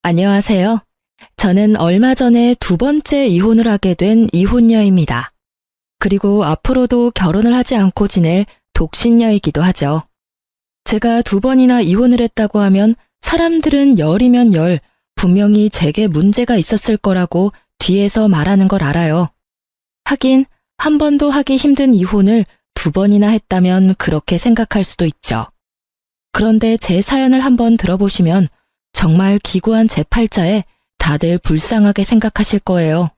안녕하세요. 저는 얼마 전에 두 번째 이혼을 하게 된 이혼녀입니다. 그리고 앞으로도 결혼을 하지 않고 지낼 독신녀이기도 하죠. 제가 두 번이나 이혼을 했다고 하면 사람들은 열이면 열, 분명히 제게 문제가 있었을 거라고 뒤에서 말하는 걸 알아요. 하긴 한 번도 하기 힘든 이혼을 두 번이나 했다면 그렇게 생각할 수도 있죠. 그런데 제 사연을 한번 들어보시면 정말 기구한 제 팔자에 다들 불쌍하게 생각하실 거예요.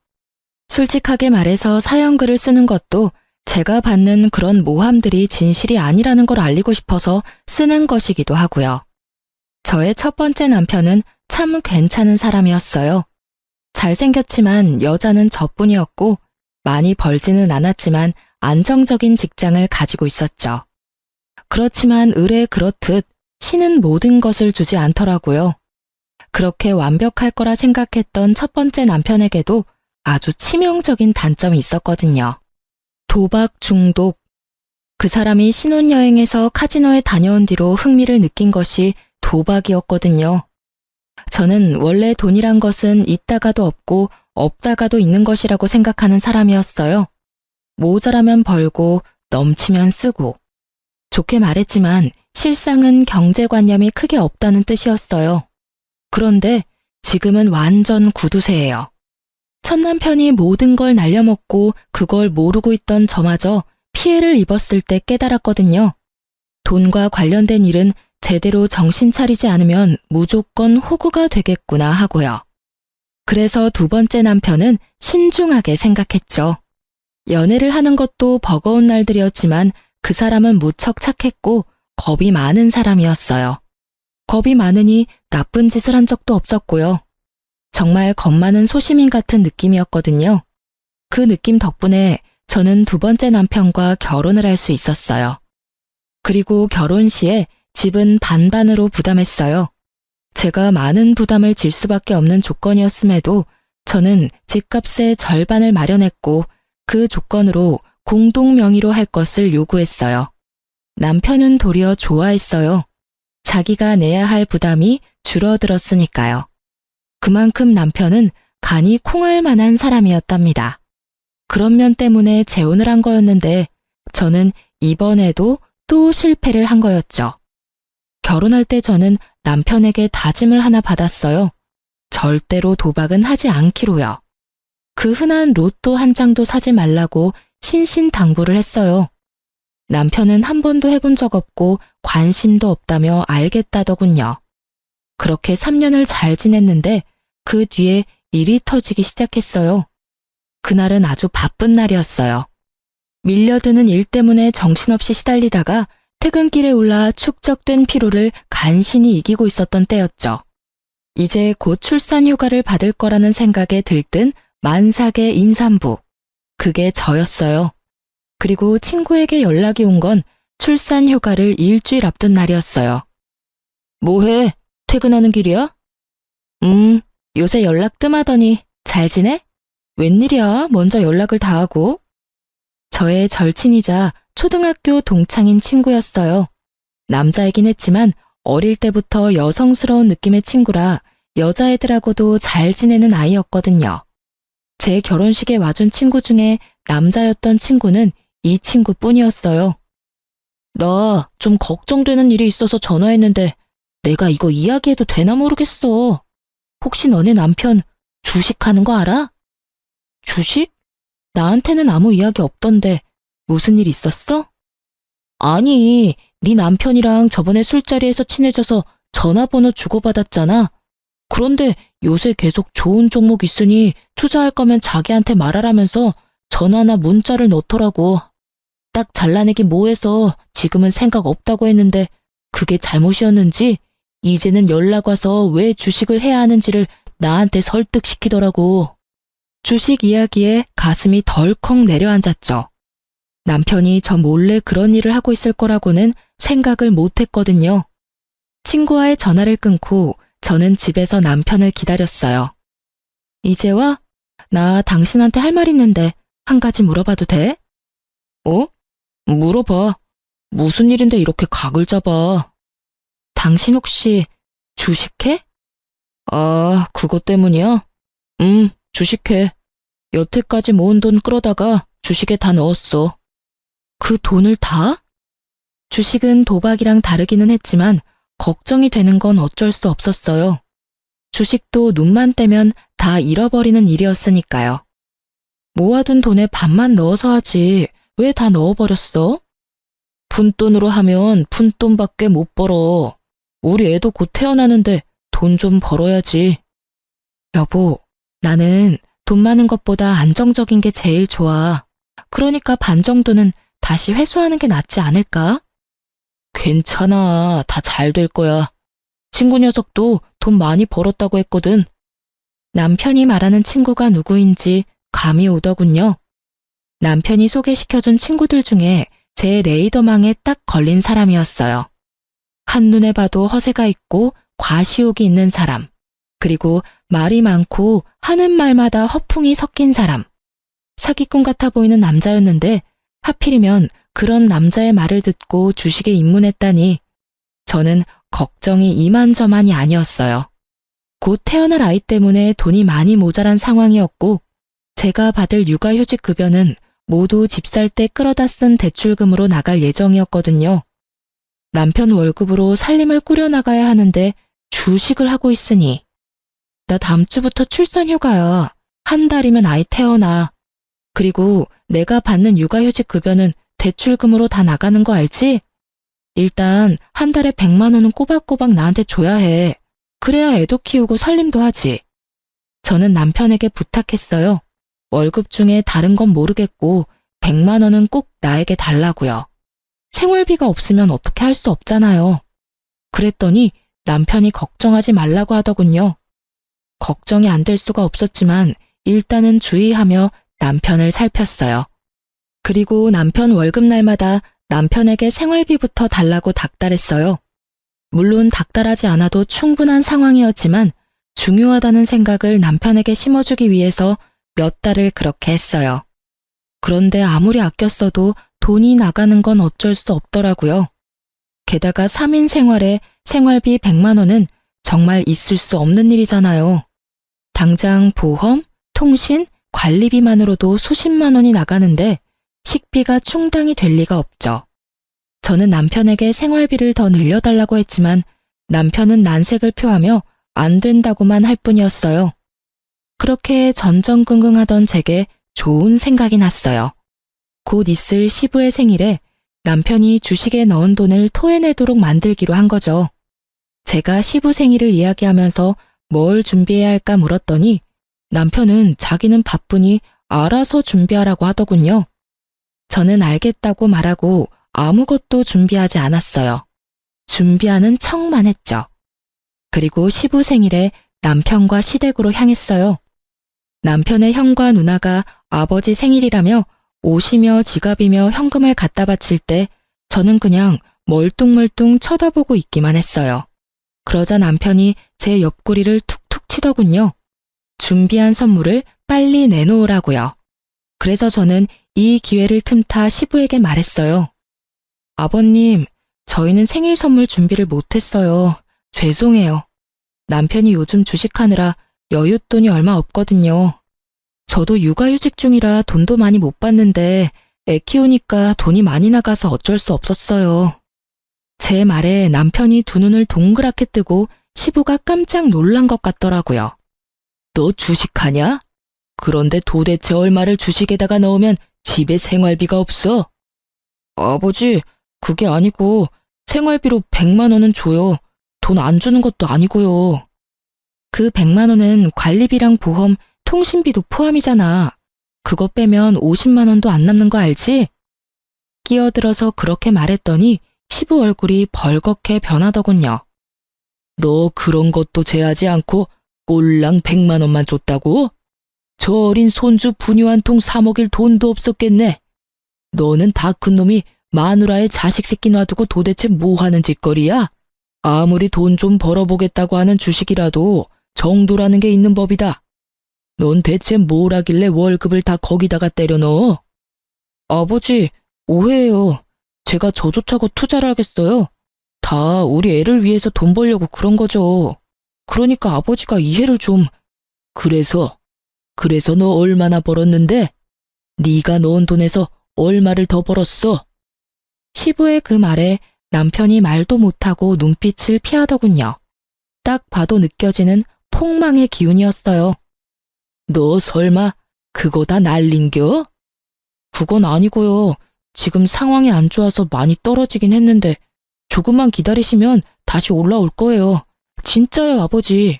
솔직하게 말해서 사연글을 쓰는 것도 제가 받는 그런 모함들이 진실이 아니라는 걸 알리고 싶어서 쓰는 것이기도 하고요. 저의 첫 번째 남편은 참 괜찮은 사람이었어요. 잘생겼지만 여자는 저뿐이었고 많이 벌지는 않았지만 안정적인 직장을 가지고 있었죠. 그렇지만 을에 그렇듯 신은 모든 것을 주지 않더라고요. 그렇게 완벽할 거라 생각했던 첫 번째 남편에게도 아주 치명적인 단점이 있었거든요. 도박 중독. 그 사람이 신혼여행에서 카지노에 다녀온 뒤로 흥미를 느낀 것이 도박이었거든요. 저는 원래 돈이란 것은 있다가도 없고 없다가도 있는 것이라고 생각하는 사람이었어요. 모자라면 벌고 넘치면 쓰고. 좋게 말했지만 실상은 경제관념이 크게 없다는 뜻이었어요. 그런데 지금은 완전 구두쇠예요. 첫 남편이 모든 걸 날려먹고 그걸 모르고 있던 저마저 피해를 입었을 때 깨달았거든요. 돈과 관련된 일은 제대로 정신 차리지 않으면 무조건 호구가 되겠구나 하고요. 그래서 두 번째 남편은 신중하게 생각했죠. 연애를 하는 것도 버거운 날들이었지만 그 사람은 무척 착했고 겁이 많은 사람이었어요. 겁이 많으니 나쁜 짓을 한 적도 없었고요. 정말 겁 많은 소시민 같은 느낌이었거든요. 그 느낌 덕분에 저는 두 번째 남편과 결혼을 할 수 있었어요. 그리고 결혼 시에 집은 반반으로 부담했어요. 제가 많은 부담을 질 수밖에 없는 조건이었음에도 저는 집값의 절반을 마련했고 그 조건으로 공동 명의로 할 것을 요구했어요. 남편은 도리어 좋아했어요. 자기가 내야 할 부담이 줄어들었으니까요. 그만큼 남편은 간이 콩할 만한 사람이었답니다. 그런 면 때문에 재혼을 한 거였는데 저는 이번에도 또 실패를 한 거였죠. 결혼할 때 저는 남편에게 다짐을 하나 받았어요. 절대로 도박은 하지 않기로요. 그 흔한 로또 한 장도 사지 말라고 신신당부를 했어요. 남편은 한 번도 해본 적 없고 관심도 없다며 알겠다더군요. 그렇게 3년을 잘 지냈는데 그 뒤에 일이 터지기 시작했어요. 그날은 아주 바쁜 날이었어요. 밀려드는 일 때문에 정신없이 시달리다가 퇴근길에 올라 축적된 피로를 간신히 이기고 있었던 때였죠. 이제 곧 출산 휴가를 받을 거라는 생각에 들뜬 만삭의 임산부. 그게 저였어요. 그리고 친구에게 연락이 온 건 출산 휴가를 일주일 앞둔 날이었어요. 뭐해? 퇴근하는 길이야? 요새 연락 뜸하더니 잘 지내? 웬일이야? 먼저 연락을 다 하고. 저의 절친이자 초등학교 동창인 친구였어요. 남자이긴 했지만 어릴 때부터 여성스러운 느낌의 친구라 여자애들하고도 잘 지내는 아이였거든요. 제 결혼식에 와준 친구 중에 남자였던 친구는 이 친구뿐이었어요. 나 좀 걱정되는 일이 있어서 전화했는데 내가 이거 이야기해도 되나 모르겠어. 혹시 너네 남편 주식하는 거 알아? 주식? 나한테는 아무 이야기 없던데 무슨 일 있었어? 아니, 네 남편이랑 저번에 술자리에서 친해져서 전화번호 주고받았잖아. 그런데 요새 계속 좋은 종목 있으니 투자할 거면 자기한테 말하라면서 전화나 문자를 넣더라고. 딱 잘라내기 뭐해서 지금은 생각 없다고 했는데 그게 잘못이었는지 이제는 연락 와서 왜 주식을 해야 하는지를 나한테 설득시키더라고. 주식 이야기에 가슴이 덜컥 내려앉았죠. 남편이 저 몰래 그런 일을 하고 있을 거라고는 생각을 못 했거든요. 친구와의 전화를 끊고 저는 집에서 남편을 기다렸어요. 이제 와? 나 당신한테 할 말 있는데 한 가지 물어봐도 돼? 어? 물어봐. 무슨 일인데 이렇게 각을 잡아? 당신 혹시 주식해? 아, 그것 때문이야? 주식해. 여태까지 모은 돈 끌어다가 주식에 다 넣었어. 그 돈을 다? 주식은 도박이랑 다르기는 했지만 걱정이 되는 건 어쩔 수 없었어요. 주식도 눈만 떼면 다 잃어버리는 일이었으니까요. 모아둔 돈에 반만 넣어서 하지 왜 다 넣어버렸어? 푼돈으로 하면 푼돈밖에 못 벌어. 우리 애도 곧 태어나는데 돈 좀 벌어야지. 여보, 나는 돈 많은 것보다 안정적인 게 제일 좋아. 그러니까 반 정도는 다시 회수하는 게 낫지 않을까? 괜찮아. 다 잘 될 거야. 친구 녀석도 돈 많이 벌었다고 했거든. 남편이 말하는 친구가 누구인지 감이 오더군요. 남편이 소개시켜준 친구들 중에 제 레이더망에 딱 걸린 사람이었어요. 한눈에 봐도 허세가 있고 과시욕이 있는 사람, 그리고 말이 많고 하는 말마다 허풍이 섞인 사람. 사기꾼 같아 보이는 남자였는데 하필이면 그런 남자의 말을 듣고 주식에 입문했다니 저는 걱정이 이만저만이 아니었어요. 곧 태어날 아이 때문에 돈이 많이 모자란 상황이었고 제가 받을 육아휴직 급여는 모두 집 살 때 끌어다 쓴 대출금으로 나갈 예정이었거든요. 남편 월급으로 살림을 꾸려나가야 하는데 주식을 하고 있으니 나 다음 주부터 출산휴가야. 한 달이면 아이 태어나. 그리고 내가 받는 육아휴직 급여는 대출금으로 다 나가는 거 알지? 일단 한 달에 100만 원은 꼬박꼬박 나한테 줘야 해. 그래야 애도 키우고 살림도 하지. 저는 남편에게 부탁했어요. 월급 중에 다른 건 모르겠고 100만 원은 꼭 나에게 달라고요. 생활비가 없으면 어떻게 할 수 없잖아요. 그랬더니 남편이 걱정하지 말라고 하더군요. 걱정이 안 될 수가 없었지만 일단은 주의하며 남편을 살폈어요. 그리고 남편 월급날마다 남편에게 생활비부터 달라고 닥달했어요. 물론 닥달하지 않아도 충분한 상황이었지만 중요하다는 생각을 남편에게 심어주기 위해서 몇 달을 그렇게 했어요. 그런데 아무리 아껴 써도 돈이 나가는 건 어쩔 수 없더라고요. 게다가 3인 생활에 생활비 100만 원은 정말 있을 수 없는 일이잖아요. 당장 보험, 통신, 관리비만으로도 수십만 원이 나가는데 식비가 충당이 될 리가 없죠. 저는 남편에게 생활비를 더 늘려달라고 했지만 남편은 난색을 표하며 안 된다고만 할 뿐이었어요. 그렇게 전전긍긍하던 제게 좋은 생각이 났어요. 곧 있을 시부의 생일에 남편이 주식에 넣은 돈을 토해내도록 만들기로 한 거죠. 제가 시부 생일을 이야기하면서 뭘 준비해야 할까 물었더니 남편은 자기는 바쁘니 알아서 준비하라고 하더군요. 저는 알겠다고 말하고 아무것도 준비하지 않았어요. 준비하는 척만 했죠. 그리고 시부 생일에 남편과 시댁으로 향했어요. 남편의 형과 누나가 아버지 생일이라며 옷이며 지갑이며 현금을 갖다 바칠 때 저는 그냥 멀뚱멀뚱 쳐다보고 있기만 했어요. 그러자 남편이 제 옆구리를 툭툭 치더군요. 준비한 선물을 빨리 내놓으라고요. 그래서 저는 이 기회를 틈타 시부에게 말했어요. 아버님, 저희는 생일 선물 준비를 못했어요. 죄송해요. 남편이 요즘 주식하느라 여윳돈이 얼마 없거든요. 저도 육아휴직 중이라 돈도 많이 못 받는데 애 키우니까 돈이 많이 나가서 어쩔 수 없었어요. 제 말에 남편이 두 눈을 동그랗게 뜨고 시부가 깜짝 놀란 것 같더라고요. 너 주식하냐? 그런데 도대체 얼마를 주식에다가 넣으면 집에 생활비가 없어? 아버지, 그게 아니고 생활비로 100만 원은 줘요. 돈 안 주는 것도 아니고요. 그 100만 원은 관리비랑 보험, 통신비도 포함이잖아. 그거 빼면 50만 원도 안 남는 거 알지? 끼어들어서 그렇게 말했더니 시부 얼굴이 벌겋게 변하더군요. 너 그런 것도 제하지 않고 꼴랑 100만 원만 줬다고? 저 어린 손주 분유 한 통 사 먹일 돈도 없었겠네. 너는 다 큰 놈이 마누라의 자식 새끼 놔두고 도대체 뭐 하는 짓거리야? 아무리 돈 좀 벌어보겠다고 하는 주식이라도 정도라는 게 있는 법이다. 넌 대체 뭘 하길래 월급을 다 거기다가 때려 넣어? 아버지, 오해예요. 제가 저조차고 투자를 하겠어요. 다 우리 애를 위해서 돈 벌려고 그런 거죠. 그러니까 아버지가 이해를 좀... 그래서 너 얼마나 벌었는데? 네가 넣은 돈에서 얼마를 더 벌었어? 시부의 그 말에 남편이 말도 못하고 눈빛을 피하더군요. 딱 봐도 느껴지는 폭망의 기운이었어요. 너 설마 그거 다 날린겨? 그건 아니고요. 지금 상황이 안 좋아서 많이 떨어지긴 했는데 조금만 기다리시면 다시 올라올 거예요. 진짜요, 아버지.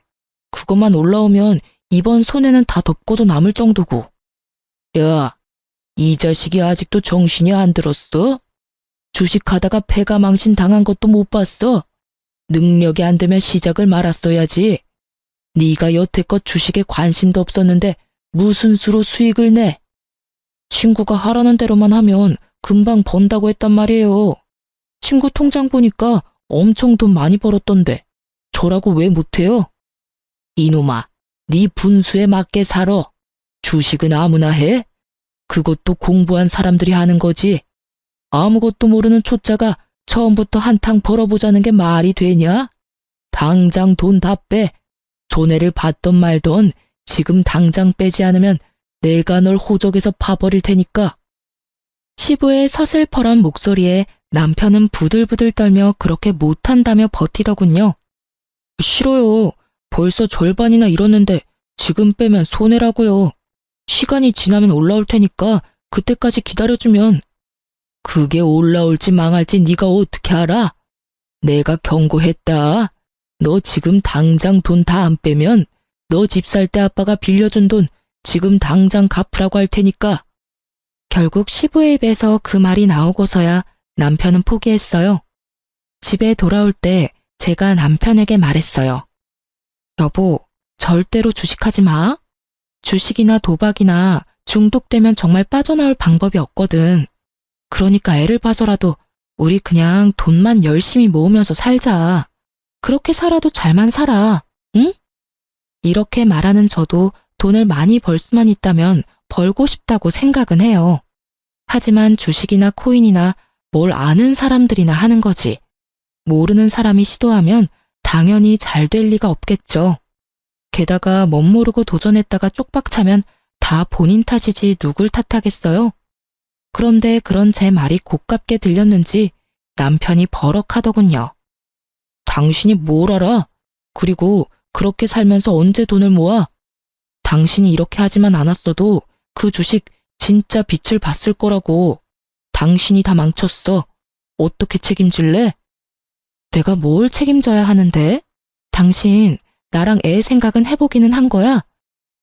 그것만 올라오면 이번 손해는 다 덮고도 남을 정도고. 야, 이 자식이 아직도 정신이 안 들었어? 주식하다가 패가 망신 당한 것도 못 봤어? 능력이 안 되면 시작을 말았어야지. 네가 여태껏 주식에 관심도 없었는데 무슨 수로 수익을 내? 친구가 하라는 대로만 하면 금방 번다고 했단 말이에요. 친구 통장 보니까 엄청 돈 많이 벌었던데 저라고 왜 못해요? 이놈아, 네 분수에 맞게 살아. 주식은 아무나 해? 그것도 공부한 사람들이 하는 거지. 아무것도 모르는 초짜가 처음부터 한탕 벌어보자는 게 말이 되냐? 당장 돈 다 빼. 손해를 봤던 말던 지금 당장 빼지 않으면 내가 널 호적에서 파버릴 테니까. 시부의 서슬퍼런 목소리에 남편은 부들부들 떨며 그렇게 못한다며 버티더군요. 싫어요. 벌써 절반이나 잃었는데 지금 빼면 손해라고요. 시간이 지나면 올라올 테니까 그때까지 기다려주면. 그게 올라올지 망할지 네가 어떻게 알아? 내가 경고했다. 너 지금 당장 돈 다 안 빼면 너 집 살 때 아빠가 빌려준 돈 지금 당장 갚으라고 할 테니까. 결국 시부의 입에서 그 말이 나오고서야 남편은 포기했어요. 집에 돌아올 때 제가 남편에게 말했어요. 여보, 절대로 주식하지 마. 주식이나 도박이나 중독되면 정말 빠져나올 방법이 없거든. 그러니까 애를 봐서라도 우리 그냥 돈만 열심히 모으면서 살자. 그렇게 살아도 잘만 살아. 응? 이렇게 말하는 저도 돈을 많이 벌 수만 있다면 벌고 싶다고 생각은 해요. 하지만 주식이나 코인이나 뭘 아는 사람들이나 하는 거지. 모르는 사람이 시도하면 당연히 잘 될 리가 없겠죠. 게다가 멋모르고 도전했다가 쪽박 차면 다 본인 탓이지 누굴 탓하겠어요? 그런데 그런 제 말이 고깝게 들렸는지 남편이 버럭하더군요. 당신이 뭘 알아? 그리고 그렇게 살면서 언제 돈을 모아? 당신이 이렇게 하지만 않았어도 그 주식 진짜 빛을 봤을 거라고. 당신이 다 망쳤어. 어떻게 책임질래? 내가 뭘 책임져야 하는데? 당신 나랑 애 생각은 해보기는 한 거야?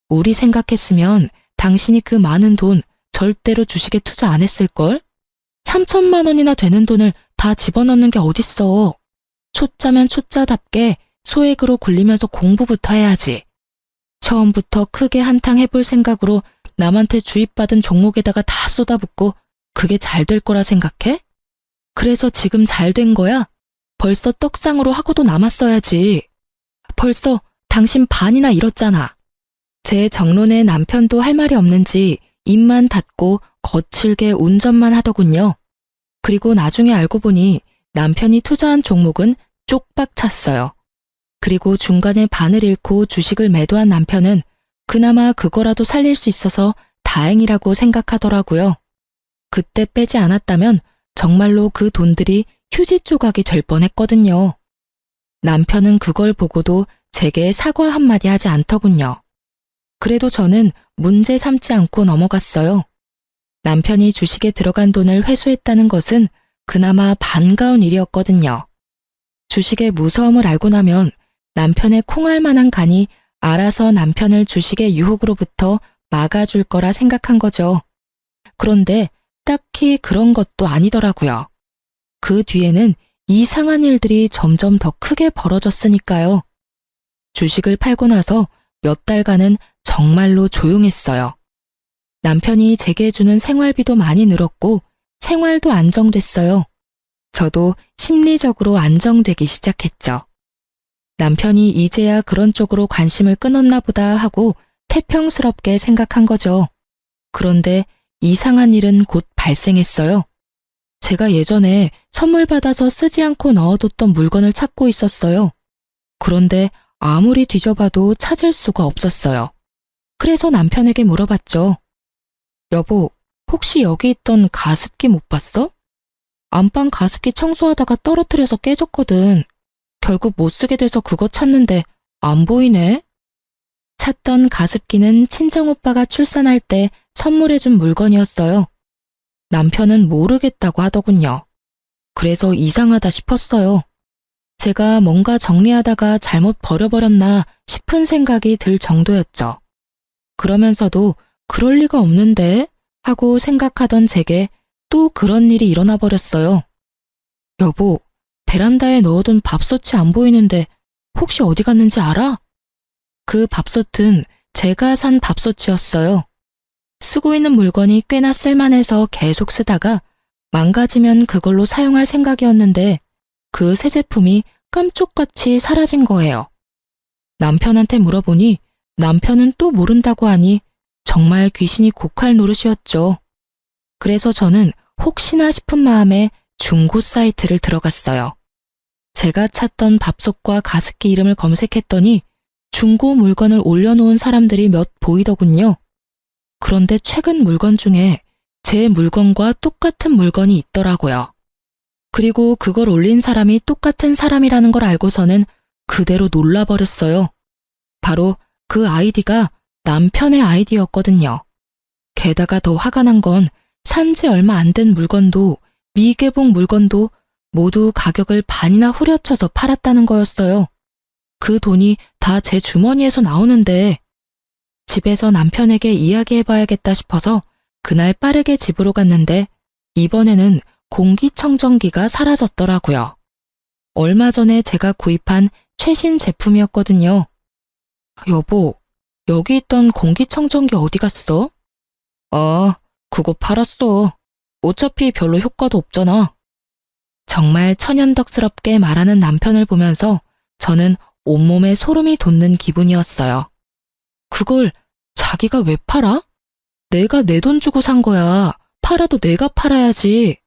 우리 생각했으면 당신이 그 많은 돈 절대로 주식에 투자 안 했을걸? 3천만 원이나 되는 돈을 다 집어넣는 게 어딨어. 초짜면 초짜답게 소액으로 굴리면서 공부부터 해야지. 처음부터 크게 한탕 해볼 생각으로 남한테 주입받은 종목에다가 다 쏟아붓고 그게 잘 될 거라 생각해? 그래서 지금 잘 된 거야? 벌써 떡상으로 하고도 남았어야지. 벌써 당신 반이나 잃었잖아. 제 정론에 남편도 할 말이 없는지 입만 닫고 거칠게 운전만 하더군요. 그리고 나중에 알고 보니 남편이 투자한 종목은 쪽박 찼어요. 그리고 중간에 반을 잃고 주식을 매도한 남편은 그나마 그거라도 살릴 수 있어서 다행이라고 생각하더라고요. 그때 빼지 않았다면 정말로 그 돈들이 휴지 조각이 될 뻔했거든요. 남편은 그걸 보고도 제게 사과 한마디 하지 않더군요. 그래도 저는 문제 삼지 않고 넘어갔어요. 남편이 주식에 들어간 돈을 회수했다는 것은 그나마 반가운 일이었거든요. 주식의 무서움을 알고 나면 남편의 콩알 만한 간이 알아서 남편을 주식의 유혹으로부터 막아줄 거라 생각한 거죠. 그런데 딱히 그런 것도 아니더라고요. 그 뒤에는 이상한 일들이 점점 더 크게 벌어졌으니까요. 주식을 팔고 나서 몇 달간은 정말로 조용했어요. 남편이 제게 주는 생활비도 많이 늘었고 생활도 안정됐어요. 저도 심리적으로 안정되기 시작했죠. 남편이 이제야 그런 쪽으로 관심을 끊었나 보다 하고 태평스럽게 생각한 거죠. 그런데 이상한 일은 곧 발생했어요. 제가 예전에 선물 받아서 쓰지 않고 넣어뒀던 물건을 찾고 있었어요. 그런데 아무리 뒤져봐도 찾을 수가 없었어요. 그래서 남편에게 물어봤죠. 여보, 혹시 여기 있던 가습기 못 봤어? 안방 가습기 청소하다가 떨어뜨려서 깨졌거든. 결국 못 쓰게 돼서 그거 찾는데 안 보이네. 찾던 가습기는 친정오빠가 출산할 때 선물해준 물건이었어요. 남편은 모르겠다고 하더군요. 그래서 이상하다 싶었어요. 제가 뭔가 정리하다가 잘못 버려버렸나 싶은 생각이 들 정도였죠. 그러면서도 그럴 리가 없는데 하고 생각하던 제게 또 그런 일이 일어나 버렸어요. 여보, 베란다에 넣어둔 밥솥이 안 보이는데 혹시 어디 갔는지 알아? 그 밥솥은 제가 산 밥솥이었어요. 쓰고 있는 물건이 꽤나 쓸만해서 계속 쓰다가 망가지면 그걸로 사용할 생각이었는데 그 새 제품이 깜쪽같이 사라진 거예요. 남편한테 물어보니 남편은 또 모른다고 하니 정말 귀신이 곡할 노릇이었죠. 그래서 저는 혹시나 싶은 마음에 중고 사이트를 들어갔어요. 제가 찾던 밥솥과 가습기 이름을 검색했더니 중고 물건을 올려놓은 사람들이 몇 보이더군요. 그런데 최근 물건 중에 제 물건과 똑같은 물건이 있더라고요. 그리고 그걸 올린 사람이 똑같은 사람이라는 걸 알고서는 그대로 놀라버렸어요. 바로 그 아이디가 남편의 아이디였거든요. 게다가 더 화가 난 건 산지 얼마 안 된 물건도 미개봉 물건도 모두 가격을 반이나 후려쳐서 팔았다는 거였어요. 그 돈이 다 제 주머니에서 나오는데 집에서 남편에게 이야기해봐야겠다 싶어서 그날 빠르게 집으로 갔는데 이번에는 공기청정기가 사라졌더라고요. 얼마 전에 제가 구입한 최신 제품이었거든요. 여보, 여기 있던 공기청정기 어디 갔어? 아, 그거 팔았어. 어차피 별로 효과도 없잖아. 정말 천연덕스럽게 말하는 남편을 보면서 저는 온몸에 소름이 돋는 기분이었어요. 그걸 자기가 왜 팔아? 내가 내 돈 주고 산 거야. 팔아도 내가 팔아야지.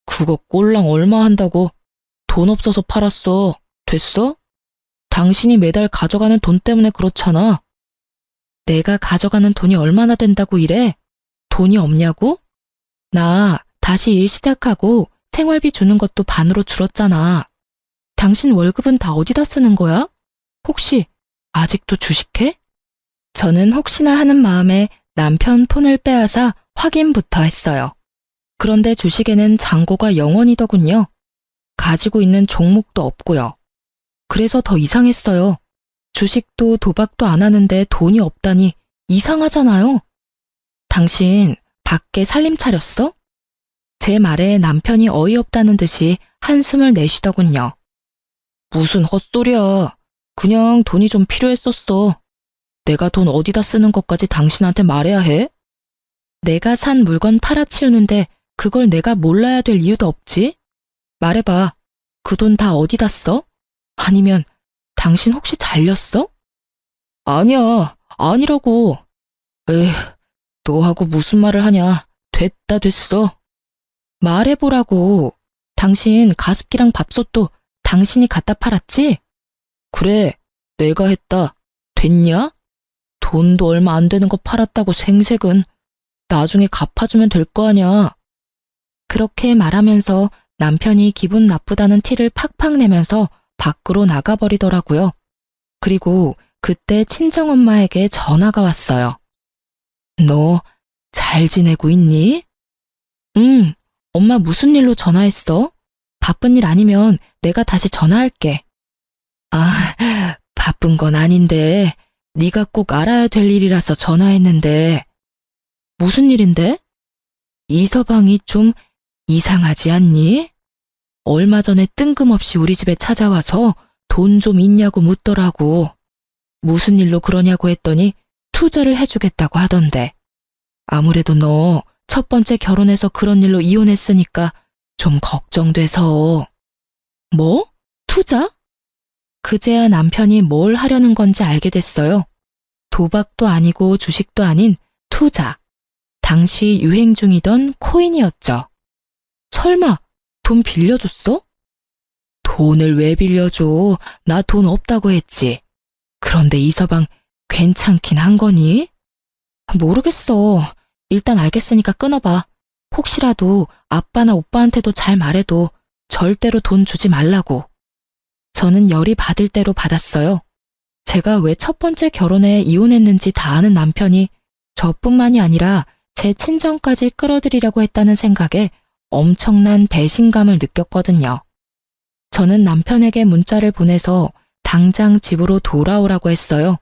그거 꼴랑 얼마 한다고? 돈 없어서 팔았어. 됐어? 당신이 매달 가져가는 돈 때문에 그렇잖아. 내가 가져가는 돈이 얼마나 된다고 이래? 돈이 없냐고? 나 다시 일 시작하고 생활비 주는 것도 반으로 줄었잖아. 당신 월급은 다 어디다 쓰는 거야? 혹시 아직도 주식해? 저는 혹시나 하는 마음에 남편 폰을 빼앗아 확인부터 했어요. 그런데 주식에는 잔고가 0원이더군요. 가지고 있는 종목도 없고요. 그래서 더 이상했어요. 주식도 도박도 안 하는데 돈이 없다니 이상하잖아요. 당신 밖에 살림 차렸어? 제 말에 남편이 어이없다는 듯이 한숨을 내쉬더군요. 무슨 헛소리야. 그냥 돈이 좀 필요했었어. 내가 돈 어디다 쓰는 것까지 당신한테 말해야 해? 내가 산 물건 팔아치우는데 그걸 내가 몰라야 될 이유도 없지? 말해봐. 그 돈 다 어디다 써? 아니면 당신 혹시 잘렸어? 아니야, 아니라고. 에휴, 너하고 무슨 말을 하냐. 됐다 됐어. 말해보라고. 당신 가습기랑 밥솥도 당신이 갖다 팔았지? 그래, 내가 했다. 됐냐? 돈도 얼마 안 되는 거 팔았다고 생색은. 나중에 갚아주면 될 거 아냐. 그렇게 말하면서 남편이 기분 나쁘다는 티를 팍팍 내면서 밖으로 나가버리더라고요. 그리고 그때 친정엄마에게 전화가 왔어요. 너 잘 지내고 있니? 응, 엄마 무슨 일로 전화했어? 바쁜 일 아니면 내가 다시 전화할게. 아, 바쁜 건 아닌데 네가 꼭 알아야 될 일이라서 전화했는데. 무슨 일인데? 이 서방이 좀 이상하지 않니? 얼마 전에 뜬금없이 우리 집에 찾아와서 돈 좀 있냐고 묻더라고. 무슨 일로 그러냐고 했더니 투자를 해주겠다고 하던데. 아무래도 너 첫 번째 결혼해서 그런 일로 이혼했으니까 좀 걱정돼서. 뭐? 투자? 그제야 남편이 뭘 하려는 건지 알게 됐어요. 도박도 아니고 주식도 아닌 투자. 당시 유행 중이던 코인이었죠. 설마 돈 빌려줬어? 돈을 왜 빌려줘? 나 돈 없다고 했지. 그런데 이 서방 괜찮긴 한 거니? 모르겠어. 일단 알겠으니까 끊어봐. 혹시라도 아빠나 오빠한테도 잘 말해도 절대로 돈 주지 말라고. 저는 열이 받을 대로 받았어요. 제가 왜 첫 번째 결혼에 이혼했는지 다 아는 남편이 저뿐만이 아니라 제 친정까지 끌어들이려고 했다는 생각에 엄청난 배신감을 느꼈거든요. 저는 남편에게 문자를 보내서 당장 집으로 돌아오라고 했어요.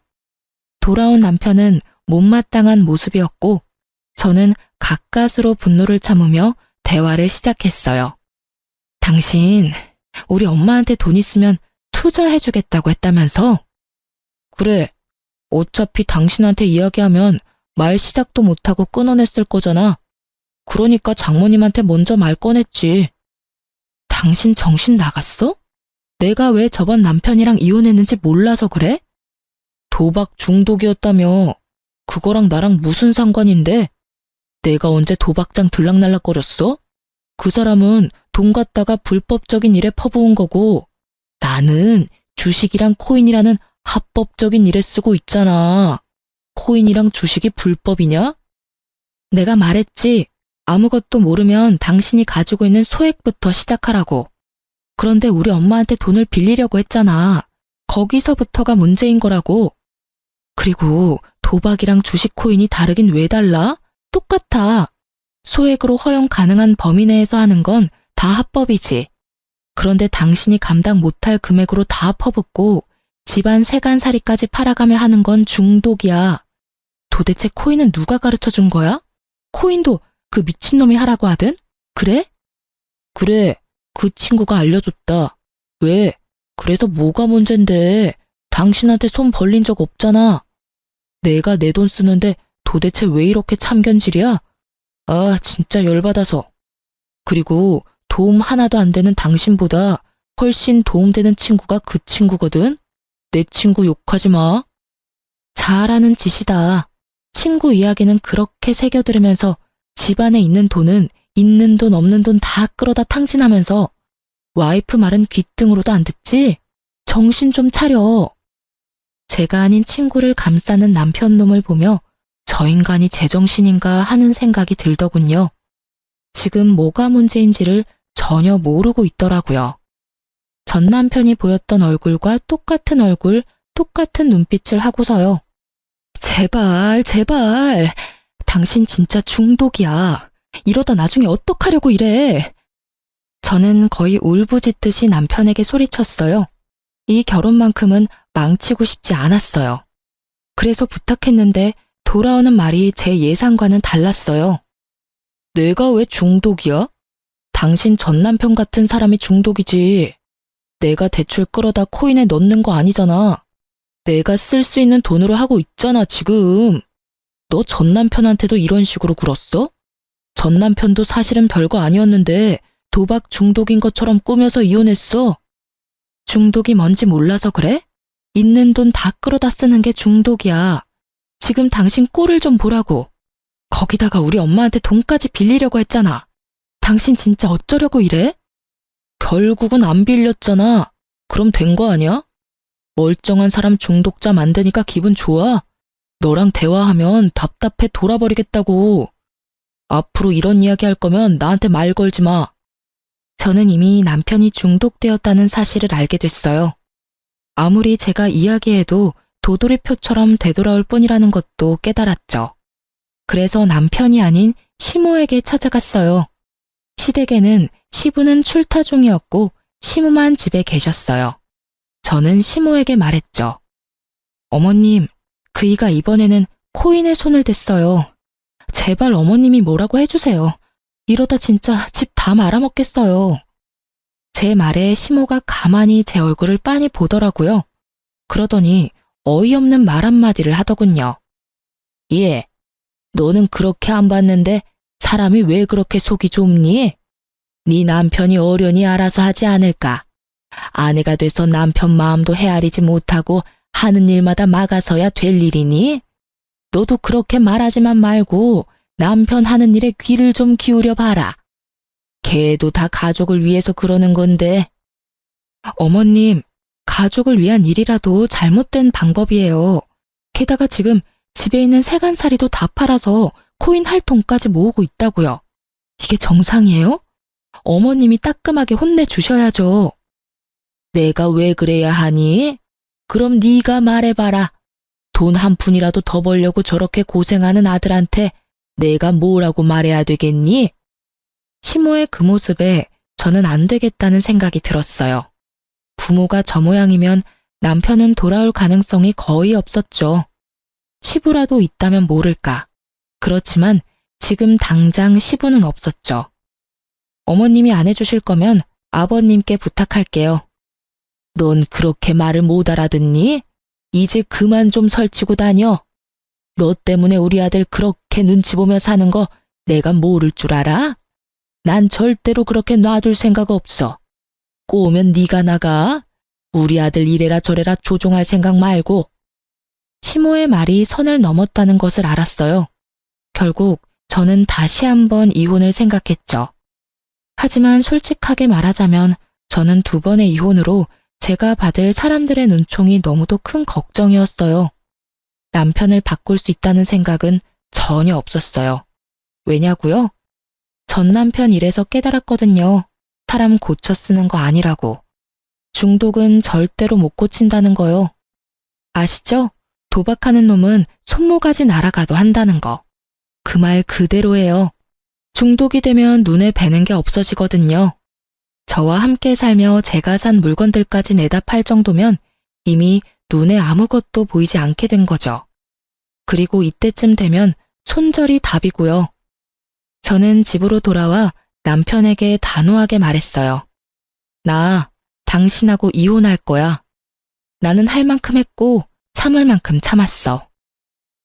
돌아온 남편은 못마땅한 모습이었고 저는 가까스로 분노를 참으며 대화를 시작했어요. 당신, 우리 엄마한테 돈 있으면 투자해주겠다고 했다면서? 그래, 어차피 당신한테 이야기하면 말 시작도 못하고 끊어냈을 거잖아. 그러니까 장모님한테 먼저 말 꺼냈지. 당신 정신 나갔어? 내가 왜 저번 남편이랑 이혼했는지 몰라서 그래? 도박 중독이었다며. 그거랑 나랑 무슨 상관인데? 내가 언제 도박장 들락날락거렸어? 그 사람은 돈 갖다가 불법적인 일에 퍼부은 거고 나는 주식이랑 코인이라는 합법적인 일에 쓰고 있잖아. 코인이랑 주식이 불법이냐? 내가 말했지. 아무것도 모르면 당신이 가지고 있는 소액부터 시작하라고. 그런데 우리 엄마한테 돈을 빌리려고 했잖아. 거기서부터가 문제인 거라고. 그리고 도박이랑 주식 코인이 다르긴 왜 달라? 똑같아. 소액으로 허용 가능한 범위 내에서 하는 건 다 합법이지. 그런데 당신이 감당 못할 금액으로 다 퍼붓고 집안 세간살이까지 팔아가며 하는 건 중독이야. 도대체 코인은 누가 가르쳐 준 거야? 코인도 그 미친놈이 하라고 하든? 그래? 그래, 그 친구가 알려줬다. 왜? 그래서 뭐가 문젠데? 당신한테 손 벌린 적 없잖아. 내가 내 돈 쓰는데 도대체 왜 이렇게 참견질이야? 아, 진짜 열받아서. 그리고 도움 하나도 안 되는 당신보다 훨씬 도움되는 친구가 그 친구거든? 내 친구 욕하지 마. 잘하는 짓이다. 친구 이야기는 그렇게 새겨 들으면서 집안에 있는 돈은 있는 돈 없는 돈 다 끌어다 탕진하면서 와이프 말은 귓등으로도 안 듣지? 정신 좀 차려. 제가 아닌 친구를 감싸는 남편 놈을 보며 저 인간이 제정신인가 하는 생각이 들더군요. 지금 뭐가 문제인지를 전혀 모르고 있더라고요. 전 남편이 보였던 얼굴과 똑같은 얼굴, 똑같은 눈빛을 하고서요. 제발, 제발. 당신 진짜 중독이야. 이러다 나중에 어떡하려고 이래. 저는 거의 울부짖듯이 남편에게 소리쳤어요. 이 결혼만큼은 망치고 싶지 않았어요. 그래서 부탁했는데 돌아오는 말이 제 예상과는 달랐어요. 내가 왜 중독이야? 당신 전 남편 같은 사람이 중독이지. 내가 대출 끌어다 코인에 넣는 거 아니잖아. 내가 쓸 수 있는 돈으로 하고 있잖아, 지금. 너 전 남편한테도 이런 식으로 굴었어? 전 남편도 사실은 별거 아니었는데 도박 중독인 것처럼 꾸며서 이혼했어. 중독이 뭔지 몰라서 그래? 있는 돈 다 끌어다 쓰는 게 중독이야. 지금 당신 꼴을 좀 보라고. 거기다가 우리 엄마한테 돈까지 빌리려고 했잖아. 당신 진짜 어쩌려고 이래? 결국은 안 빌렸잖아. 그럼 된 거 아니야? 멀쩡한 사람 중독자 만드니까 기분 좋아? 너랑 대화하면 답답해 돌아버리겠다고. 앞으로 이런 이야기 할 거면 나한테 말 걸지 마. 저는 이미 남편이 중독되었다는 사실을 알게 됐어요. 아무리 제가 이야기해도 도돌이표처럼 되돌아올 뿐이라는 것도 깨달았죠. 그래서 남편이 아닌 시모에게 찾아갔어요. 시댁에는 시부는 출타 중이었고 시모만 집에 계셨어요. 저는 시모에게 말했죠. 어머님, 그이가 이번에는 코인에 손을 댔어요. 제발 어머님이 뭐라고 해주세요. 이러다 진짜 집 다 말아먹겠어요. 제 말에 시모가 가만히 제 얼굴을 빤히 보더라고요. 그러더니 어이없는 말 한마디를 하더군요. 예, 너는 그렇게 안 봤는데 사람이 왜 그렇게 속이 좁니? 네 남편이 어련히 알아서 하지 않을까? 아내가 돼서 남편 마음도 헤아리지 못하고 하는 일마다 막아서야 될 일이니? 너도 그렇게 말하지만 말고 남편 하는 일에 귀를 좀 기울여 봐라. 걔도 다 가족을 위해서 그러는 건데. 어머님, 가족을 위한 일이라도 잘못된 방법이에요. 게다가 지금 집에 있는 세간살이도 다 팔아서 코인 할 돈까지 모으고 있다고요. 이게 정상이에요? 어머님이 따끔하게 혼내주셔야죠. 내가 왜 그래야 하니? 그럼 네가 말해봐라. 돈 한 푼이라도 더 벌려고 저렇게 고생하는 아들한테 내가 뭐라고 말해야 되겠니? 시모의 그 모습에 저는 안 되겠다는 생각이 들었어요. 부모가 저 모양이면 남편은 돌아올 가능성이 거의 없었죠. 시부라도 있다면 모를까. 그렇지만 지금 당장 시부는 없었죠. 어머님이 안 해주실 거면 아버님께 부탁할게요. 넌 그렇게 말을 못 알아듣니? 이제 그만 좀 설치고 다녀. 너 때문에 우리 아들 그렇게 눈치 보며 사는 거 내가 모를 줄 알아? 난 절대로 그렇게 놔둘 생각 없어. 꼬우면 네가 나가. 우리 아들 이래라 저래라 조종할 생각 말고. 시모의 말이 선을 넘었다는 것을 알았어요. 결국 저는 다시 한번 이혼을 생각했죠. 하지만 솔직하게 말하자면 저는 2번의 이혼으로 제가 받을 사람들의 눈총이 너무도 큰 걱정이었어요. 남편을 바꿀 수 있다는 생각은 전혀 없었어요. 왜냐고요? 전 남편 일에서 깨달았거든요. 사람 고쳐 쓰는 거 아니라고. 중독은 절대로 못 고친다는 거요. 아시죠? 도박하는 놈은 손모가지 날아가도 한다는 거. 그 말 그대로예요. 중독이 되면 눈에 뵈는 게 없어지거든요. 저와 함께 살며 제가 산 물건들까지 내다 팔 정도면 이미 눈에 아무것도 보이지 않게 된 거죠. 그리고 이때쯤 되면 손절이 답이고요. 저는 집으로 돌아와 남편에게 단호하게 말했어요. 나 당신하고 이혼할 거야. 나는 할 만큼 했고 참을 만큼 참았어.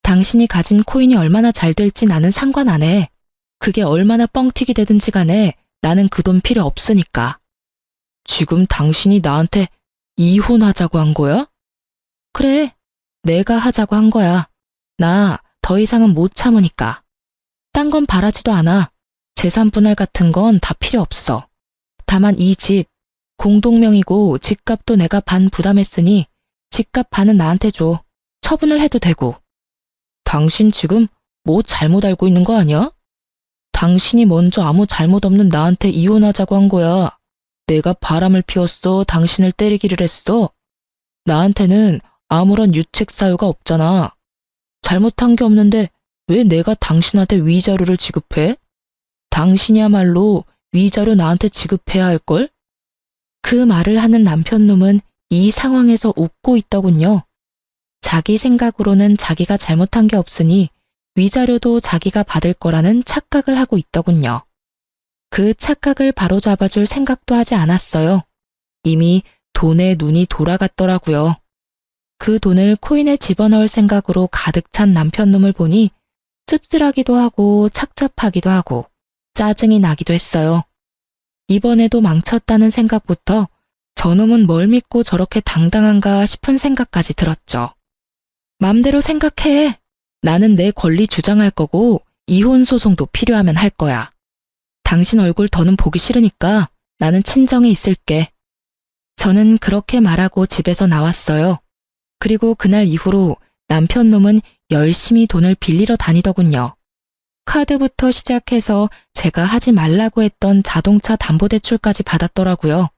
당신이 가진 코인이 얼마나 잘 될지 나는 상관 안 해. 그게 얼마나 뻥튀기 되든지 간에 나는 그 돈 필요 없으니까. 지금 당신이 나한테 이혼하자고 한 거야? 그래, 내가 하자고 한 거야. 나 더 이상은 못 참으니까. 딴 건 바라지도 않아. 재산 분할 같은 건 다 필요 없어. 다만 이 집, 공동명의고 집값도 내가 반 부담했으니 집값 반은 나한테 줘. 처분을 해도 되고. 당신 지금 뭐 잘못 알고 있는 거 아니야? 당신이 먼저 아무 잘못 없는 나한테 이혼하자고 한 거야. 내가 바람을 피웠어. 당신을 때리기를 했어. 나한테는 아무런 유책 사유가 없잖아. 잘못한 게 없는데 왜 내가 당신한테 위자료를 지급해? 당신이야말로 위자료 나한테 지급해야 할걸? 그 말을 하는 남편놈은 이 상황에서 웃고 있더군요. 자기 생각으로는 자기가 잘못한 게 없으니 위자료도 자기가 받을 거라는 착각을 하고 있더군요. 그 착각을 바로잡아줄 생각도 하지 않았어요. 이미 돈에 눈이 돌아갔더라고요. 그 돈을 코인에 집어넣을 생각으로 가득 찬 남편놈을 보니 씁쓸하기도 하고 착잡하기도 하고 짜증이 나기도 했어요. 이번에도 망쳤다는 생각부터 저놈은 뭘 믿고 저렇게 당당한가 싶은 생각까지 들었죠. 맘대로 생각해. 나는 내 권리 주장할 거고 이혼 소송도 필요하면 할 거야. 당신 얼굴 더는 보기 싫으니까 나는 친정에 있을게. 저는 그렇게 말하고 집에서 나왔어요. 그리고 그날 이후로 남편놈은 열심히 돈을 빌리러 다니더군요. 카드부터 시작해서 제가 하지 말라고 했던 자동차 담보대출까지 받았더라고요.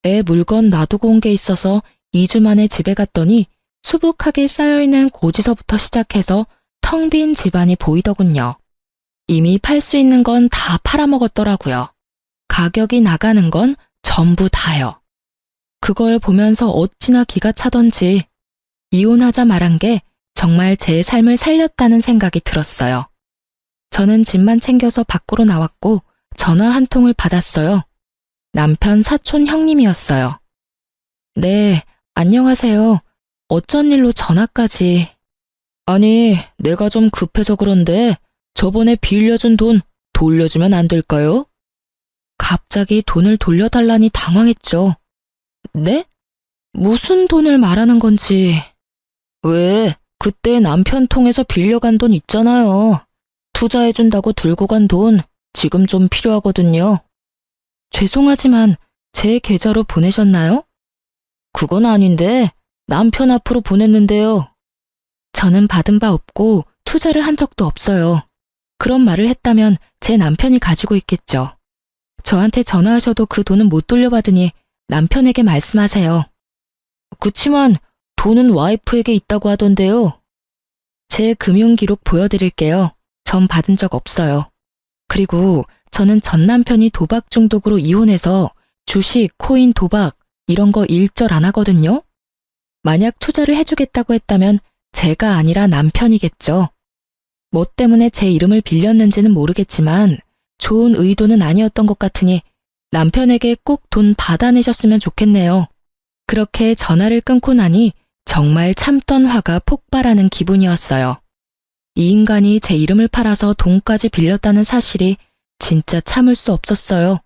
애 물건 놔두고 온 게 있어서 2주 만에 집에 갔더니 수북하게 쌓여있는 고지서부터 시작해서 텅 빈 집안이 보이더군요. 이미 팔 수 있는 건 다 팔아먹었더라고요. 가격이 나가는 건 전부 다요. 그걸 보면서 어찌나 기가 차던지 이혼하자 말한 게 정말 제 삶을 살렸다는 생각이 들었어요. 저는 집만 챙겨서 밖으로 나왔고 전화 한 통을 받았어요. 남편 사촌 형님이었어요. 네, 안녕하세요. 어쩐 일로 전화까지. 아니, 내가 좀 급해서 그런데 저번에 빌려준 돈 돌려주면 안 될까요? 갑자기 돈을 돌려달라니 당황했죠. 네? 무슨 돈을 말하는 건지. 왜? 그때 남편 통해서 빌려간 돈 있잖아요. 투자해준다고 들고 간 돈 지금 좀 필요하거든요. 죄송하지만 제 계좌로 보내셨나요? 그건 아닌데 남편 앞으로 보냈는데요. 저는 받은 바 없고 투자를 한 적도 없어요. 그런 말을 했다면 제 남편이 가지고 있겠죠. 저한테 전화하셔도 그 돈은 못 돌려받으니 남편에게 말씀하세요. 그치만 돈은 와이프에게 있다고 하던데요. 제 금융기록 보여드릴게요. 전 받은 적 없어요. 그리고 저는 전 남편이 도박 중독으로 이혼해서 주식, 코인, 도박 이런 거 일절 안 하거든요. 만약 투자를 해주겠다고 했다면 제가 아니라 남편이겠죠. 뭐 때문에 제 이름을 빌렸는지는 모르겠지만 좋은 의도는 아니었던 것 같으니 남편에게 꼭 돈 받아내셨으면 좋겠네요. 그렇게 전화를 끊고 나니 정말 참던 화가 폭발하는 기분이었어요. 이 인간이 제 이름을 팔아서 돈까지 빌렸다는 사실이 진짜 참을 수 없었어요.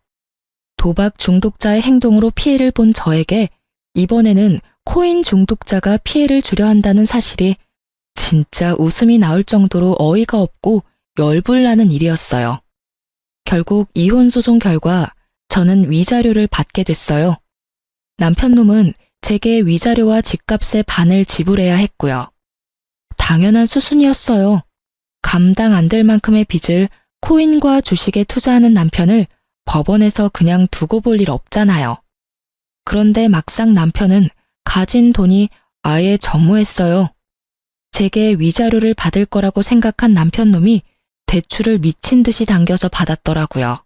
도박 중독자의 행동으로 피해를 본 저에게 이번에는 코인 중독자가 피해를 주려 한다는 사실이 진짜 웃음이 나올 정도로 어이가 없고 열불나는 일이었어요. 결국 이혼 소송 결과 저는 위자료를 받게 됐어요. 남편 놈은 제게 위자료와 집값의 반을 지불해야 했고요. 당연한 수순이었어요. 감당 안 될 만큼의 빚을 코인과 주식에 투자하는 남편을 법원에서 그냥 두고 볼 일 없잖아요. 그런데 막상 남편은 가진 돈이 아예 전무했어요. 제게 위자료를 받을 거라고 생각한 남편 놈이 대출을 미친 듯이 당겨서 받았더라고요.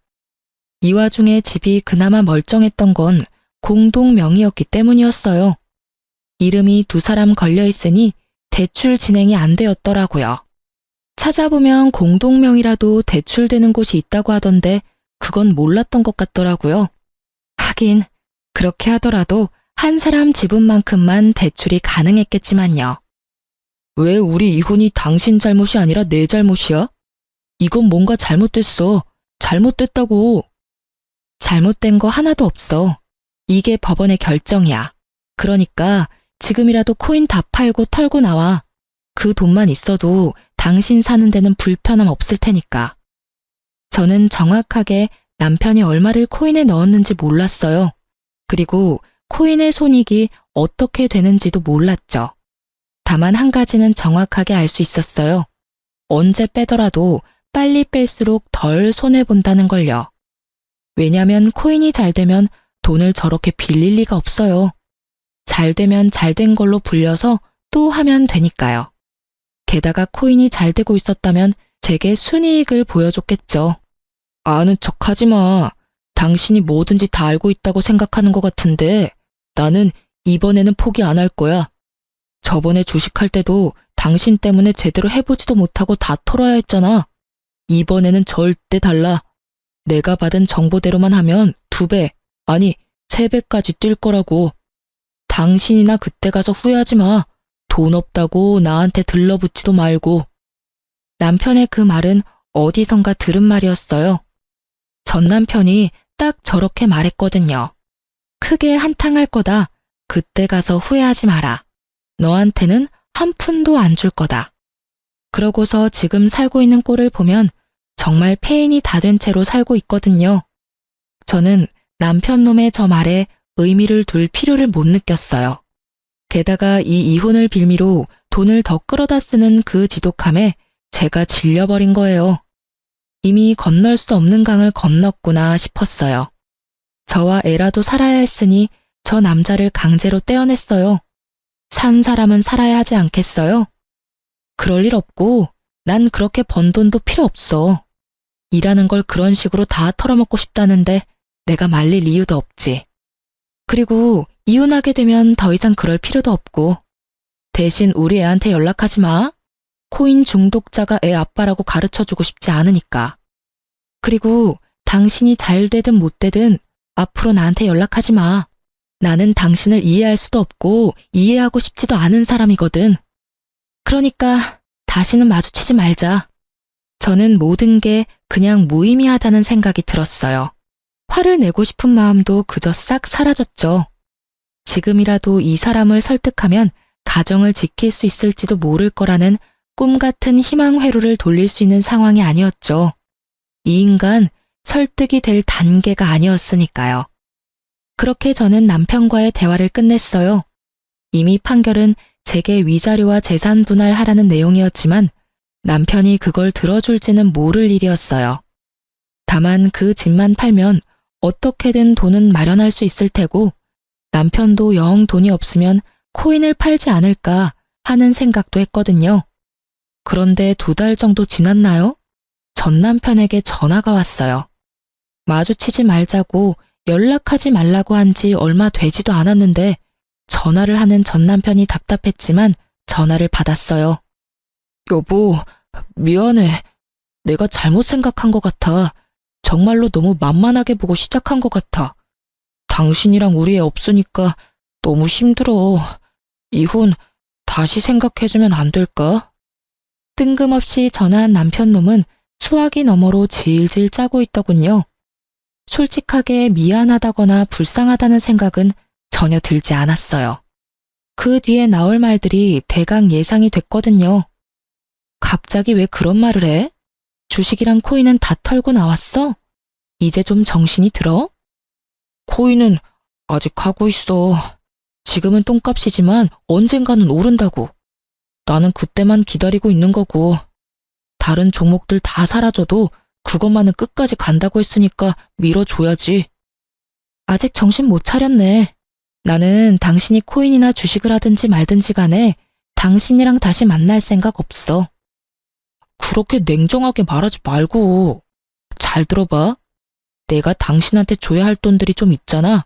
이 와중에 집이 그나마 멀쩡했던 건 공동 명의였기 때문이었어요. 이름이 두 사람 걸려 있으니 대출 진행이 안 되었더라고요. 찾아보면 공동 명의라도 대출되는 곳이 있다고 하던데 그건 몰랐던 것 같더라고요. 하긴 그렇게 하더라도 한 사람 지분만큼만 대출이 가능했겠지만요. 왜 우리 이혼이 당신 잘못이 아니라 내 잘못이야? 이건 뭔가 잘못됐어. 잘못됐다고. 잘못된 거 하나도 없어. 이게 법원의 결정이야. 그러니까 지금이라도 코인 다 팔고 털고 나와. 그 돈만 있어도 당신 사는 데는 불편함 없을 테니까. 저는 정확하게 남편이 얼마를 코인에 넣었는지 몰랐어요. 그리고 코인의 손익이 어떻게 되는지도 몰랐죠. 다만 한 가지는 정확하게 알 수 있었어요. 언제 빼더라도 빨리 뺄수록 덜 손해본다는 걸요. 왜냐면 코인이 잘 되면 돈을 저렇게 빌릴 리가 없어요. 잘 되면 잘 된 걸로 불려서 또 하면 되니까요. 게다가 코인이 잘 되고 있었다면 제게 순이익을 보여줬겠죠. 아는 척 하지 마. 당신이 뭐든지 다 알고 있다고 생각하는 것 같은데 나는 이번에는 포기 안 할 거야. 저번에 주식할 때도 당신 때문에 제대로 해보지도 못하고 다 털어야 했잖아. 이번에는 절대 달라. 내가 받은 정보대로만 하면 2배, 아니 3배까지 뛸 거라고. 당신이나 그때 가서 후회하지 마. 돈 없다고 나한테 들러붙지도 말고. 남편의 그 말은 어디선가 들은 말이었어요. 전 남편이 딱 저렇게 말했거든요. 크게 한탕할 거다. 그때 가서 후회하지 마라. 너한테는 한 푼도 안 줄 거다. 그러고서 지금 살고 있는 꼴을 보면 정말 폐인이 다 된 채로 살고 있거든요. 저는 남편 놈의 저 말에 의미를 둘 필요를 못 느꼈어요. 게다가 이 이혼을 빌미로 돈을 더 끌어다 쓰는 그 지독함에 제가 질려버린 거예요. 이미 건널 수 없는 강을 건넜구나 싶었어요. 저와 애라도 살아야 했으니 저 남자를 강제로 떼어냈어요. 산 사람은 살아야 하지 않겠어요? 그럴 일 없고 난 그렇게 번 돈도 필요 없어. 일하는 걸 그런 식으로 다 털어먹고 싶다는데 내가 말릴 이유도 없지. 그리고 이혼하게 되면 더 이상 그럴 필요도 없고 대신 우리 애한테 연락하지 마. 코인 중독자가 애 아빠라고 가르쳐주고 싶지 않으니까. 그리고 당신이 잘 되든 못 되든 앞으로 나한테 연락하지 마. 나는 당신을 이해할 수도 없고 이해하고 싶지도 않은 사람이거든. 그러니까 다시는 마주치지 말자. 저는 모든 게 그냥 무의미하다는 생각이 들었어요. 화를 내고 싶은 마음도 그저 싹 사라졌죠. 지금이라도 이 사람을 설득하면 가정을 지킬 수 있을지도 모를 거라는 꿈 같은 희망 회로를 돌릴 수 있는 상황이 아니었죠. 이 인간 설득이 될 단계가 아니었으니까요. 그렇게 저는 남편과의 대화를 끝냈어요. 이미 판결은 제게 위자료와 재산 분할하라는 내용이었지만 남편이 그걸 들어줄지는 모를 일이었어요. 다만 그 집만 팔면 어떻게든 돈은 마련할 수 있을 테고 남편도 영 돈이 없으면 코인을 팔지 않을까 하는 생각도 했거든요. 그런데 2달 정도 지났나요? 전 남편에게 전화가 왔어요. 마주치지 말자고 연락하지 말라고 한 지 얼마 되지도 않았는데 전화를 하는 전 남편이 답답했지만 전화를 받았어요. 여보, 미안해. 내가 잘못 생각한 것 같아. 정말로 너무 만만하게 보고 시작한 것 같아. 당신이랑 우리 애 없으니까 너무 힘들어. 이혼 다시 생각해주면 안 될까? 뜬금없이 전화한 남편놈은 수화기 너머로 질질 짜고 있더군요. 솔직하게 미안하다거나 불쌍하다는 생각은 전혀 들지 않았어요. 그 뒤에 나올 말들이 대강 예상이 됐거든요. 갑자기 왜 그런 말을 해? 주식이랑 코인은 다 털고 나왔어? 이제 좀 정신이 들어? 코인은 아직 하고 있어. 지금은 똥값이지만 언젠가는 오른다고. 나는 그때만 기다리고 있는 거고. 다른 종목들 다 사라져도 그것만은 끝까지 간다고 했으니까 밀어줘야지. 아직 정신 못 차렸네. 나는 당신이 코인이나 주식을 하든지 말든지 간에 당신이랑 다시 만날 생각 없어. 그렇게 냉정하게 말하지 말고. 잘 들어봐. 내가 당신한테 줘야 할 돈들이 좀 있잖아.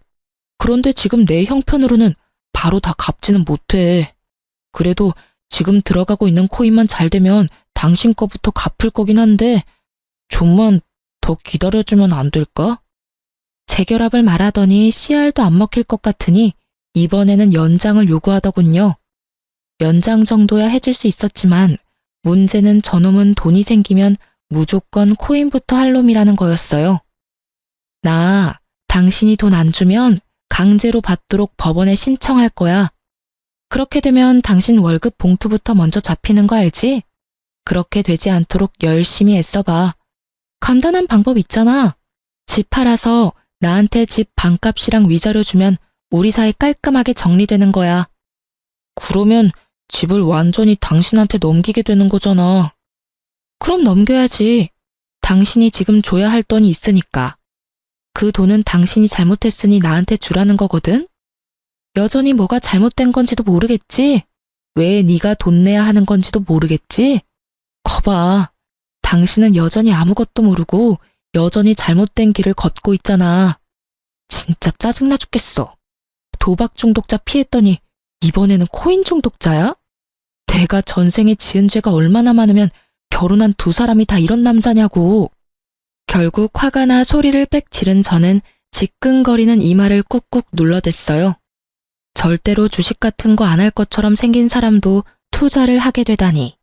그런데 지금 내 형편으로는 바로 다 갚지는 못해. 그래도 지금 들어가고 있는 코인만 잘 되면 당신 거부터 갚을 거긴 한데 좀만 더 기다려주면 안 될까? 재결합을 말하더니 씨알도 안 먹힐 것 같으니 이번에는 연장을 요구하더군요. 연장 정도야 해줄 수 있었지만 문제는 저놈은 돈이 생기면 무조건 코인부터 할 놈이라는 거였어요. 나 당신이 돈 안 주면 강제로 받도록 법원에 신청할 거야. 그렇게 되면 당신 월급 봉투부터 먼저 잡히는 거 알지? 그렇게 되지 않도록 열심히 애써봐. 간단한 방법 있잖아. 집 팔아서 나한테 집 반값이랑 위자료 주면 우리 사이 깔끔하게 정리되는 거야. 그러면 집을 완전히 당신한테 넘기게 되는 거잖아. 그럼 넘겨야지. 당신이 지금 줘야 할 돈이 있으니까. 그 돈은 당신이 잘못했으니 나한테 주라는 거거든? 여전히 뭐가 잘못된 건지도 모르겠지? 왜 네가 돈 내야 하는 건지도 모르겠지? 거봐. 당신은 여전히 아무것도 모르고 여전히 잘못된 길을 걷고 있잖아. 진짜 짜증나 죽겠어. 도박 중독자 피했더니 이번에는 코인 중독자야? 내가 전생에 지은 죄가 얼마나 많으면 결혼한 2사람이 다 이런 남자냐고. 결국 화가 나 소리를 빽 지른 저는 지끈거리는 이마를 꾹꾹 눌러댔어요. 절대로 주식 같은 거 안 할 것처럼 생긴 사람도 투자를 하게 되다니.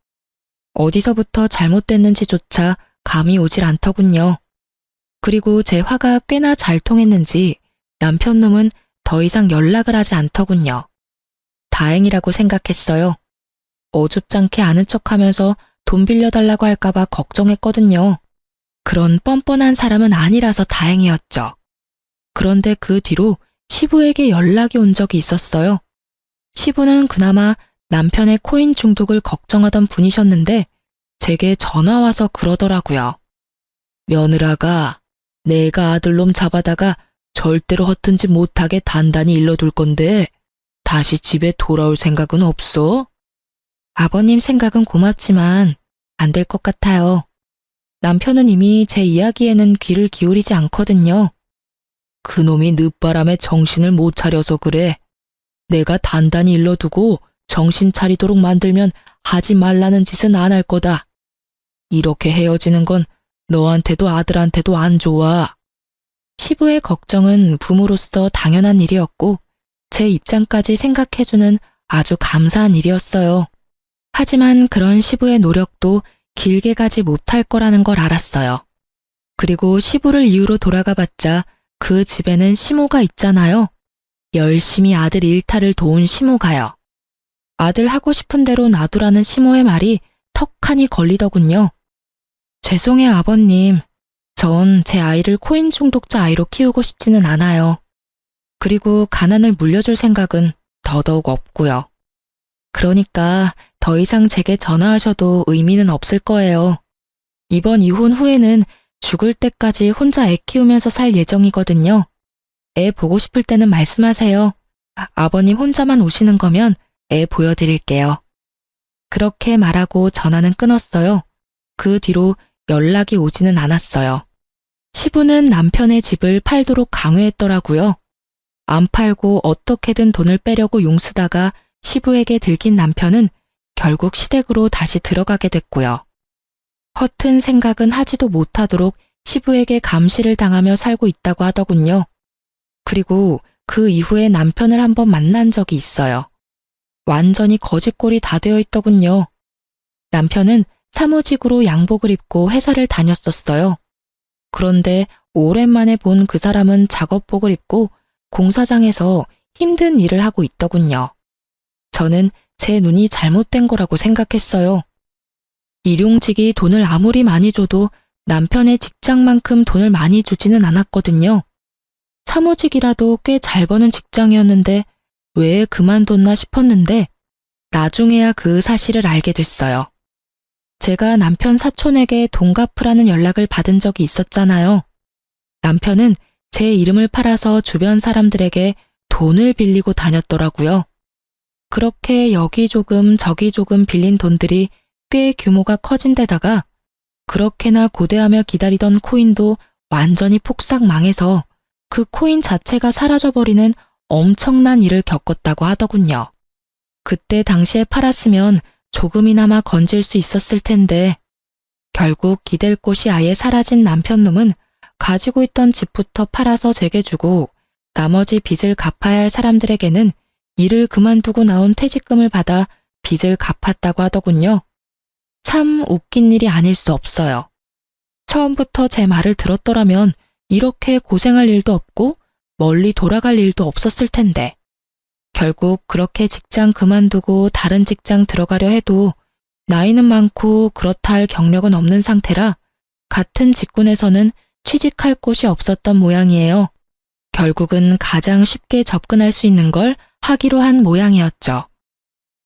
어디서부터 잘못됐는지조차 감이 오질 않더군요. 그리고 제 화가 꽤나 잘 통했는지 남편놈은 더 이상 연락을 하지 않더군요. 다행이라고 생각했어요. 어줍잖게 아는 척하면서 돈 빌려달라고 할까봐 걱정했거든요. 그런 뻔뻔한 사람은 아니라서 다행이었죠. 그런데 그 뒤로 시부에게 연락이 온 적이 있었어요. 시부는 그나마 남편의 코인 중독을 걱정하던 분이셨는데 제게 전화 와서 그러더라고요. 며느라가 내가 아들놈 잡아다가 절대로 허튼 짓 못하게 단단히 일러둘 건데 다시 집에 돌아올 생각은 없어? 아버님 생각은 고맙지만 안 될 것 같아요. 남편은 이미 제 이야기에는 귀를 기울이지 않거든요. 그놈이 늦바람에 정신을 못 차려서 그래. 내가 단단히 일러두고 정신 차리도록 만들면 하지 말라는 짓은 안 할 거다. 이렇게 헤어지는 건 너한테도 아들한테도 안 좋아. 시부의 걱정은 부모로서 당연한 일이었고 제 입장까지 생각해주는 아주 감사한 일이었어요. 하지만 그런 시부의 노력도 길게 가지 못할 거라는 걸 알았어요. 그리고 시부를 이유로 돌아가봤자 그 집에는 시모가 있잖아요. 열심히 아들 일탈을 도운 시모가요. 아들 하고 싶은 대로 놔두라는 시모의 말이 턱하니 걸리더군요. 죄송해요, 아버님. 전 제 아이를 코인 중독자 아이로 키우고 싶지는 않아요. 그리고 가난을 물려줄 생각은 더더욱 없고요. 그러니까 더 이상 제게 전화하셔도 의미는 없을 거예요. 이번 이혼 후에는 죽을 때까지 혼자 애 키우면서 살 예정이거든요. 애 보고 싶을 때는 말씀하세요. 아버님 혼자만 오시는 거면 애 보여드릴게요. 그렇게 말하고 전화는 끊었어요. 그 뒤로 연락이 오지는 않았어요. 시부는 남편의 집을 팔도록 강요했더라고요. 안 팔고 어떻게든 돈을 빼려고 용쓰다가 시부에게 들킨 남편은 결국 시댁으로 다시 들어가게 됐고요. 허튼 생각은 하지도 못하도록 시부에게 감시를 당하며 살고 있다고 하더군요. 그리고 그 이후에 남편을 한번 만난 적이 있어요. 완전히 거짓골이 다 되어 있더군요. 남편은 사무직으로 양복을 입고 회사를 다녔었어요. 그런데 오랜만에 본 그 사람은 작업복을 입고 공사장에서 힘든 일을 하고 있더군요. 저는 제 눈이 잘못된 거라고 생각했어요. 일용직이 돈을 아무리 많이 줘도 남편의 직장만큼 돈을 많이 주지는 않았거든요. 사무직이라도 꽤 잘 버는 직장이었는데 왜 그만뒀나 싶었는데 나중에야 그 사실을 알게 됐어요. 제가 남편 사촌에게 돈 갚으라는 연락을 받은 적이 있었잖아요. 남편은 제 이름을 팔아서 주변 사람들에게 돈을 빌리고 다녔더라고요. 그렇게 여기 조금 저기 조금 빌린 돈들이 꽤 규모가 커진 데다가 그렇게나 고대하며 기다리던 코인도 완전히 폭삭 망해서 그 코인 자체가 사라져버리는 엄청난 일을 겪었다고 하더군요. 그때 당시에 팔았으면 조금이나마 건질 수 있었을 텐데 결국 기댈 곳이 아예 사라진 남편놈은 가지고 있던 집부터 팔아서 제게 주고 나머지 빚을 갚아야 할 사람들에게는 일을 그만두고 나온 퇴직금을 받아 빚을 갚았다고 하더군요. 참 웃긴 일이 아닐 수 없어요. 처음부터 제 말을 들었더라면 이렇게 고생할 일도 없고 멀리 돌아갈 일도 없었을 텐데 결국 그렇게 직장 그만두고 다른 직장 들어가려 해도 나이는 많고 그렇다 할 경력은 없는 상태라 같은 직군에서는 취직할 곳이 없었던 모양이에요. 결국은 가장 쉽게 접근할 수 있는 걸 하기로 한 모양이었죠.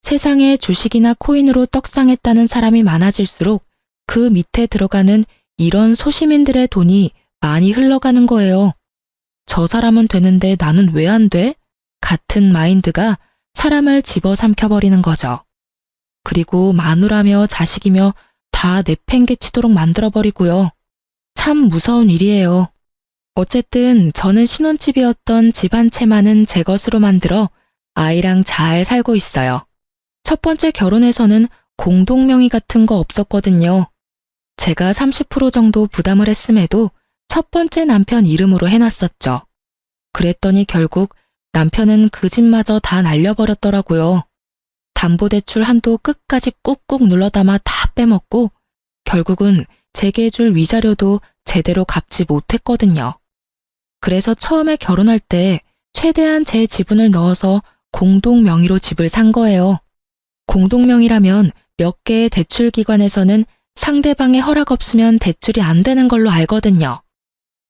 세상에 주식이나 코인으로 떡상했다는 사람이 많아질수록 그 밑에 들어가는 이런 소시민들의 돈이 많이 흘러가는 거예요. 저 사람은 되는데 나는 왜 안 돼? 같은 마인드가 사람을 집어삼켜버리는 거죠. 그리고 마누라며 자식이며 다 내팽개치도록 만들어버리고요. 참 무서운 일이에요. 어쨌든 저는 신혼집이었던 집 한 채만은 제 것으로 만들어 아이랑 잘 살고 있어요. 첫 번째 결혼에서는 공동명의 같은 거 없었거든요. 제가 30% 정도 부담을 했음에도 첫 번째 남편 이름으로 해놨었죠. 그랬더니 결국 남편은 그 집마저 다 날려버렸더라고요. 담보대출 한도 끝까지 꾹꾹 눌러담아 다 빼먹고 결국은 제게 줄 위자료도 제대로 갚지 못했거든요. 그래서 처음에 결혼할 때 최대한 제 지분을 넣어서 공동명의로 집을 산 거예요. 공동명의라면 몇 개의 대출기관에서는 상대방의 허락 없으면 대출이 안 되는 걸로 알거든요.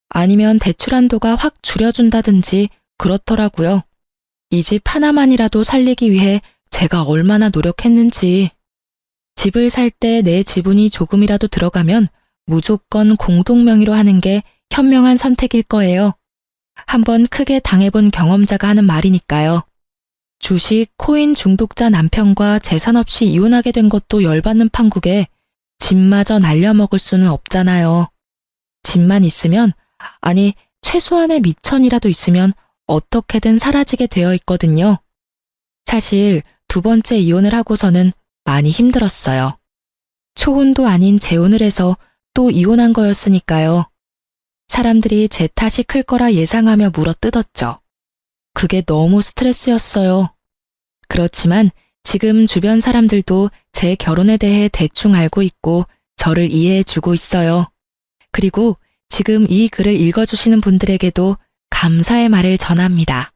아니면 대출 한도가 확 줄여준다든지 그렇더라고요. 이 집 하나만이라도 살리기 위해 제가 얼마나 노력했는지. 집을 살 때 내 지분이 조금이라도 들어가면 무조건 공동명의로 하는 게 현명한 선택일 거예요. 한번 크게 당해본 경험자가 하는 말이니까요. 주식, 코인 중독자 남편과 재산 없이 이혼하게 된 것도 열받는 판국에 집마저 날려먹을 수는 없잖아요. 집만 있으면, 아니 최소한의 미천이라도 있으면 어떻게든 사라지게 되어 있거든요. 사실 두 번째 이혼을 하고서는 많이 힘들었어요. 초혼도 아닌 재혼을 해서 또 이혼한 거였으니까요. 사람들이 제 탓이 클 거라 예상하며 물어뜯었죠. 그게 너무 스트레스였어요. 그렇지만 지금 주변 사람들도 제 결혼에 대해 대충 알고 있고 저를 이해해주고 있어요. 그리고 지금 이 글을 읽어주시는 분들에게도 감사의 말을 전합니다.